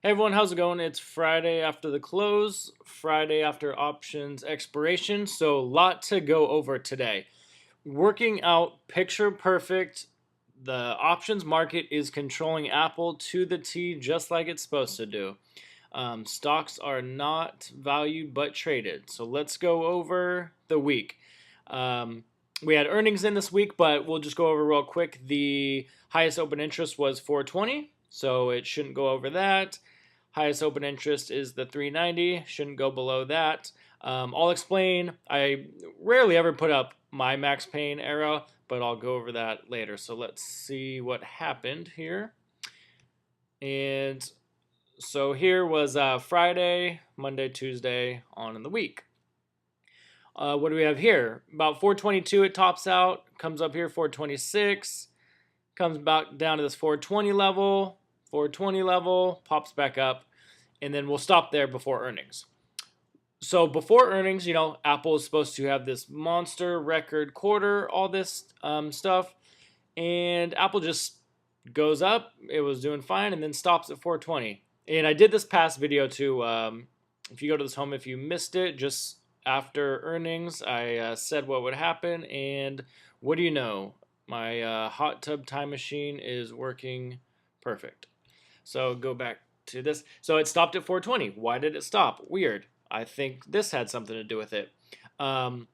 Hey everyone, how's it going? It's Friday after the close, Friday after options expiration, so a lot to go over today. Working out picture perfect, the options market is controlling Apple to the T just like it's supposed to do. Stocks are not valued but traded. So let's go over the week. We had earnings in this week, but we'll just go over real quick. The highest open interest was 420, so it shouldn't go over that. Highest open interest is the 390, shouldn't go below that. I'll explain. I rarely ever put up my Max Payne era, but I'll go over that later. So let's see what happened here. And so here was Friday, Monday, Tuesday, on in the week. What do we have here? About 422 it tops out, comes up here 426, comes back down to this 420 level, pops back up, and then we'll stop there before earnings. So before earnings, Apple is supposed to have this monster record quarter, all this stuff, and Apple just goes up. It was doing fine, and then stops at 420. And I did this past video too. If you go to this home, if you missed it, just after earnings, I said what would happen, and what do you know? My hot tub time machine is working perfect. So go back to this. So it stopped at 420. Why did it stop? Weird. I think this had something to do with it. And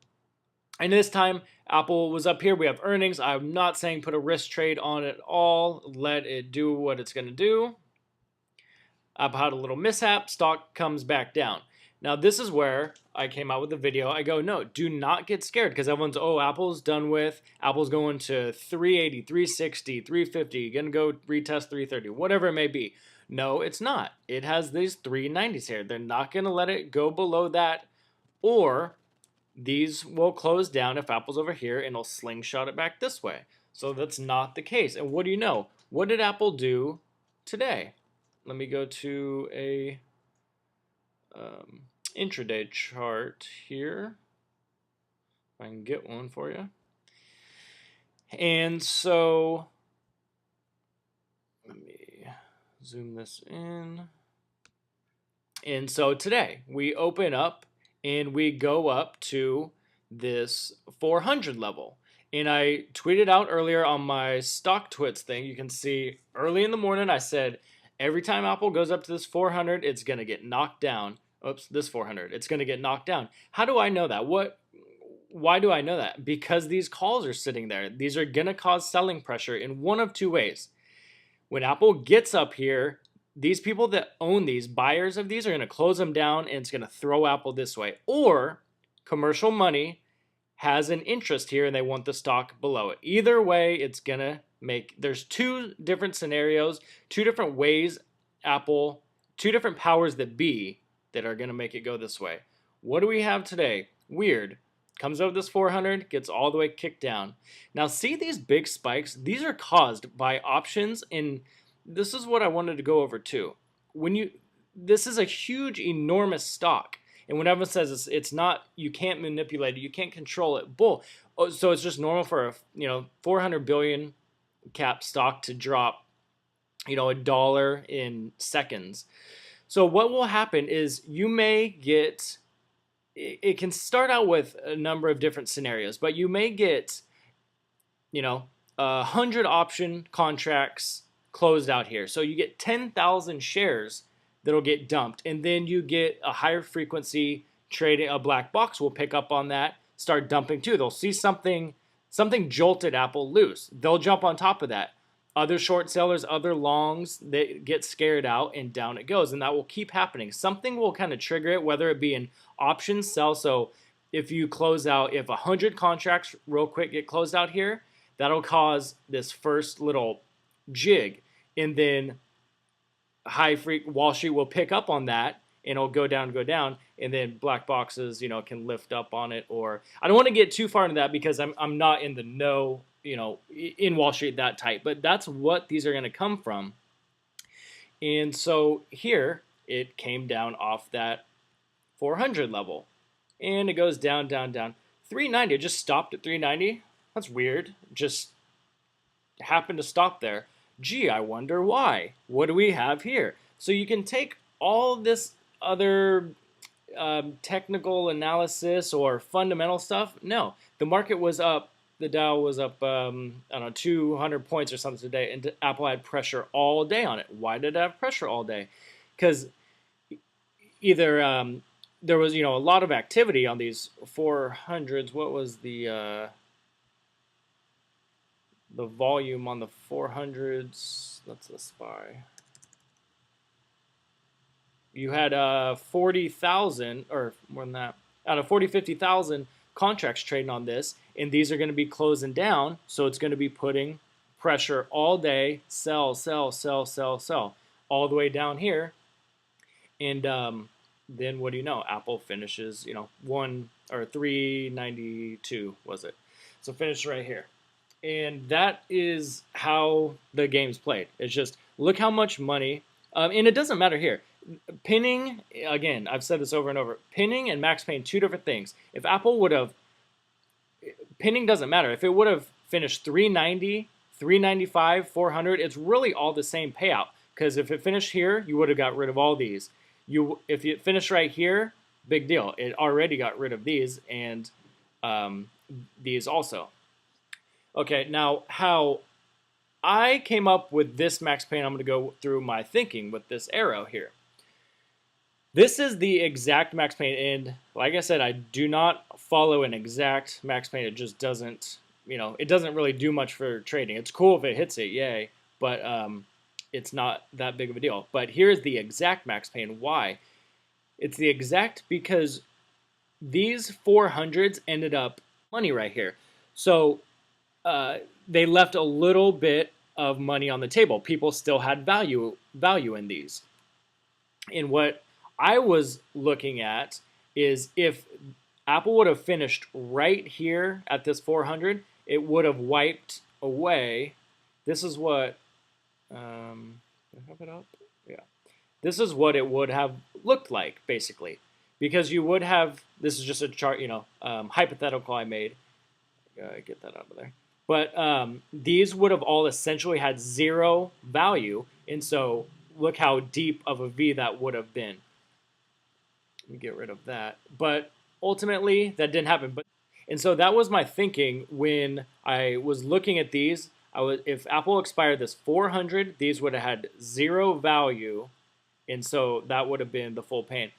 this time, Apple was up here. We have earnings. I'm not saying put a risk trade on it all. Let it do what it's going to do. Apple had a little mishap. Stock comes back down. Now, this is where I came out with the video. I go, no, do not get scared because everyone's, Apple's done with. Apple's going to 380, 360, 350, going to go retest 330, whatever it may be. No, it's not. It has these 390s here. They're not going to let it go below that, or these will close down if Apple's over here and it'll slingshot it back this way. So that's not the case. And what do you know? What did Apple do today? Let me go to a intraday chart here. If I can get one for you. And so, let me zoom this in. And so today, we open up and we go up to this 400 level. And I tweeted out earlier on my stock twits thing, you can see early in the morning, I said, every time Apple goes up to this 400, it's going to get knocked down. Oops, this 400, it's going to get knocked down. How do I know that? Why do I know that? Because these calls are sitting there. These are going to cause selling pressure in one of two ways. When Apple gets up here, these people that own these, buyers of these, are going to close them down and it's going to throw Apple this way. Or commercial money has an interest here and they want the stock below it. Either way, it's going to there's two different scenarios, two different ways Apple, two different powers that be that are going to make it go this way. What do we have today? Weird. Comes over this 400, gets all the way kicked down. Now see these big spikes? These are caused by options, and this is what I wanted to go over too. This is a huge, enormous stock. And when everyone says it's not, you can't manipulate it, you can't control it, bull. So it's just normal for a 400 billion cap stock to drop $1 in seconds. So what will happen is you may get, it can start out with a number of different scenarios, but you may get 100 option contracts closed out here. So you get 10,000 shares that'll get dumped, and then you get a higher frequency trading. A black box will pick up on that, start dumping too. They'll see something jolted Apple loose. They'll jump on top of that. Other short sellers, other longs, they get scared out and down it goes. And that will keep happening. Something will kind of trigger it, whether it be an option sell. So if you close out, if 100 contracts real quick get closed out here, that'll cause this first little jig. And then Wall Street will pick up on that and it'll go down. And then black boxes, can lift up on it. Or I don't want to get too far into that because I'm not in the know, in Wall Street that tight, but that's what these are going to come from. And so here it came down off that 400 level and it goes down. 390, it just stopped at 390. That's weird. Just happened to stop there. Gee, I wonder why. What do we have here? So you can take all this other technical analysis or fundamental stuff. No, the market was up. The Dow was up, I don't know, 200 points or something today, and Apple had pressure all day on it. Why did it have pressure all day? Because either there was, a lot of activity on these 400s. What was the volume on the 400s? Let's spy. You had 40,000 or more than that, out of 40, 50,000 contracts trading on this, and these are going to be closing down, so it's going to be putting pressure all day, sell, sell, sell, sell, sell, all the way down here, and then what do you know? Apple finishes, 392 was it? So finished right here, and that is how the game's played. It's just look how much money, and it doesn't matter here. Pinning, again, I've said this over and over, pinning and max pain, two different things. If Apple would have, pinning doesn't matter. If it would have finished 390, 395, 400, it's really all the same payout. Because if it finished here, you would have got rid of all these. If it finished right here, big deal. It already got rid of these and these also. Okay, now how I came up with this max pain, I'm going to go through my thinking with this arrow here. This is the exact max pain, and like I said, I do not follow an exact max pain. It just doesn't, it doesn't really do much for trading. It's cool if it hits it, yay, but it's not that big of a deal. But here's the exact max pain. Why? It's the exact because these 400s ended up money right here. So they left a little bit of money on the table. People still had value in these. And what I was looking at is if Apple would have finished right here at this 400, it would have wiped away. This is what, have it up? Yeah. This is what it would have looked like, basically. Because you would have, this is just a chart, hypothetical I made. Get that out of there. But these would have all essentially had zero value. And so look how deep of a V that would have been. Let me get rid of that. But ultimately, that didn't happen. And so that was my thinking when I was looking at these. If Apple expired this 400, these would have had zero value. And so that would have been the full pain.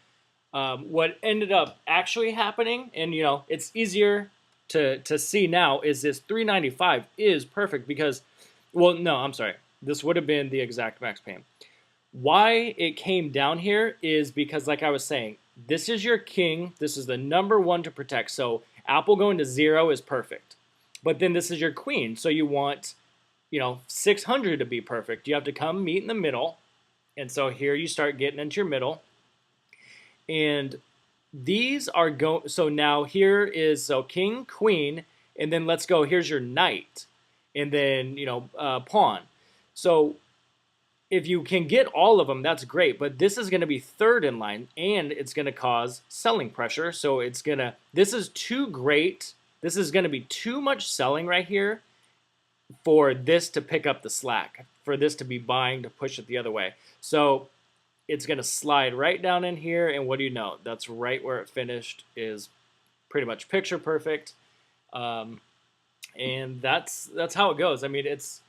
What ended up actually happening, and it's easier to see now, is this 395 is perfect because, well, no, I'm sorry. This would have been the exact max pain. Why it came down here is because, like I was saying, this is your king. This is the number one to protect. So Apple going to 0 is perfect. But then this is your queen. So you want, 600 to be perfect. You have to come meet in the middle. And so here you start getting into your middle. And these are so now here is, so king, queen, and then let's go, here's your knight. And then, pawn. So if you can get all of them, that's great. But this is going to be third in line, and it's going to cause selling pressure. So this is too great. This is going to be too much selling right here for this to pick up the slack, for this to be buying to push it the other way. So it's going to slide right down in here, and what do you know? That's right where it finished, is pretty much picture perfect. And that's how it goes. I mean, it's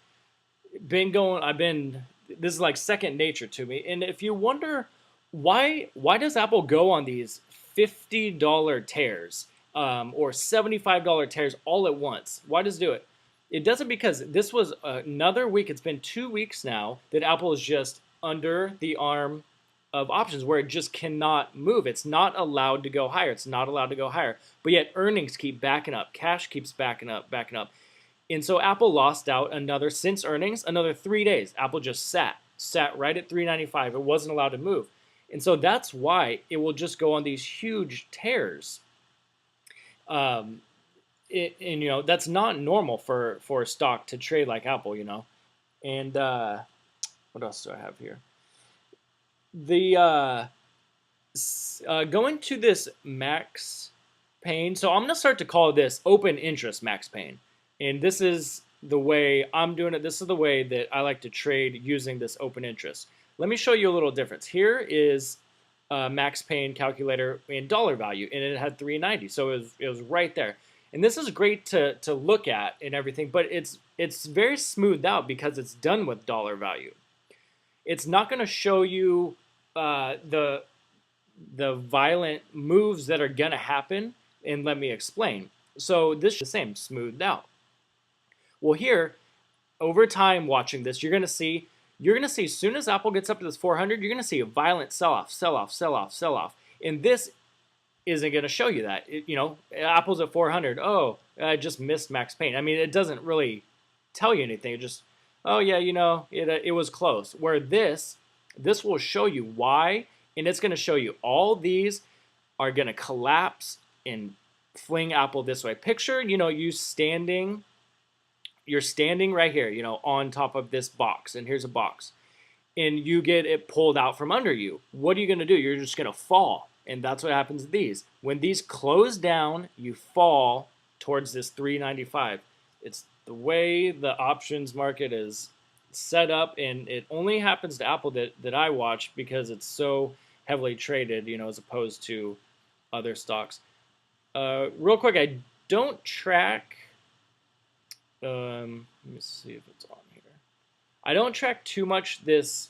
been going, this is like second nature to me. And if you wonder why does Apple go on these $50 tears or $75 tears all at once? Why does it do it? It does it because this was another week. It's been 2 weeks now that Apple is just under the arm of options where it just cannot move. It's not allowed to go higher. It's not allowed to go higher. But yet earnings keep backing up. Cash keeps backing up. And so Apple lost out since earnings, another 3 days. Apple just sat right at 395. It wasn't allowed to move. And so that's why it will just go on these huge tears. That's not normal for a stock to trade like Apple, And what else do I have here? Going to this max pain. So I'm going to start to call this open interest max pain. And this is the way I'm doing it. This is the way that I like to trade using this open interest. let me show you a little difference. Here is Max Payne calculator in dollar value, and it had 390, so it was right there. And this is great to look at and everything, but it's very smoothed out because it's done with dollar value. It's not going to show you the violent moves that are going to happen, and let me explain. So this is the same, smoothed out. Well, here, over time watching this, you're going to see as soon as Apple gets up to this 400, you're going to see a violent sell-off, sell-off, sell-off, sell-off. And this isn't going to show you that. Apple's at 400. Oh, I just missed Max Payne. I mean, it doesn't really tell you anything. It just, oh yeah, it was close. Where this will show you why, and it's going to show you all these are going to collapse and fling Apple this way. Picture, you're standing right here, on top of this box, and here's a box, and you get it pulled out from under you. What are you going to do? You're just going to fall, and that's what happens to these. When these close down, you fall towards this 395. It's the way the options market is set up, and it only happens to Apple that I watch because it's so heavily traded, as opposed to other stocks. Real quick, I don't track. Let me see if it's on here. I don't track too much this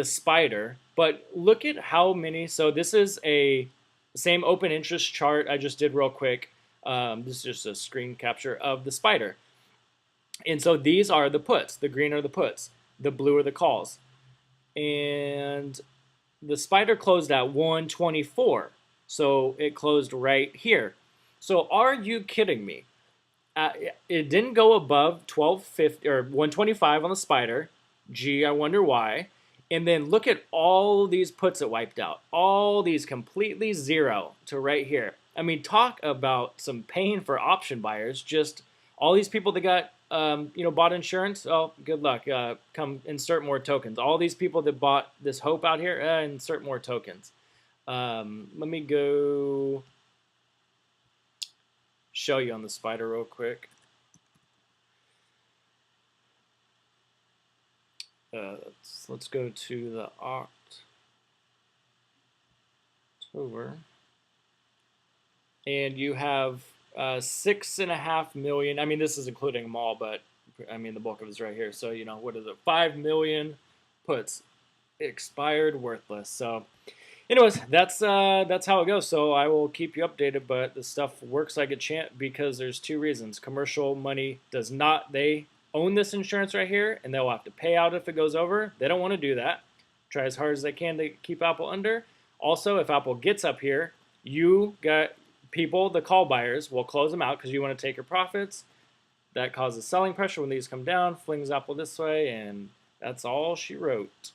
spider, but look at how many. So this is a same open interest chart I just did real quick. This is just a screen capture of the spider. And so these are the puts. The green are the puts. The blue are the calls. And the spider closed at 124. So it closed right here. So are you kidding me? It didn't go above 1250 or 125 on the spider. Gee, I wonder why. And then look at all these puts it wiped out. All these completely zero to right here. I mean, talk about some pain for option buyers. Just all these people that got bought insurance. Oh, good luck. Come insert more tokens. All these people that bought this hope out here, insert more tokens. Let me go show you on the spider real quick. Let's go to the October, and you have 6.5 million. I mean, this is including them all, but I mean the bulk of it is right here. So what is it? 5 million puts expired, worthless. So anyways, that's how it goes. So I will keep you updated, but the stuff works like a champ because there's two reasons. Commercial money does not, they own this insurance right here, and they'll have to pay out if it goes over. They don't want to do that. Try as hard as they can to keep Apple under. Also, if Apple gets up here, you got people, the call buyers, will close them out because you want to take your profits. That causes selling pressure when these come down, flings Apple this way, and that's all she wrote.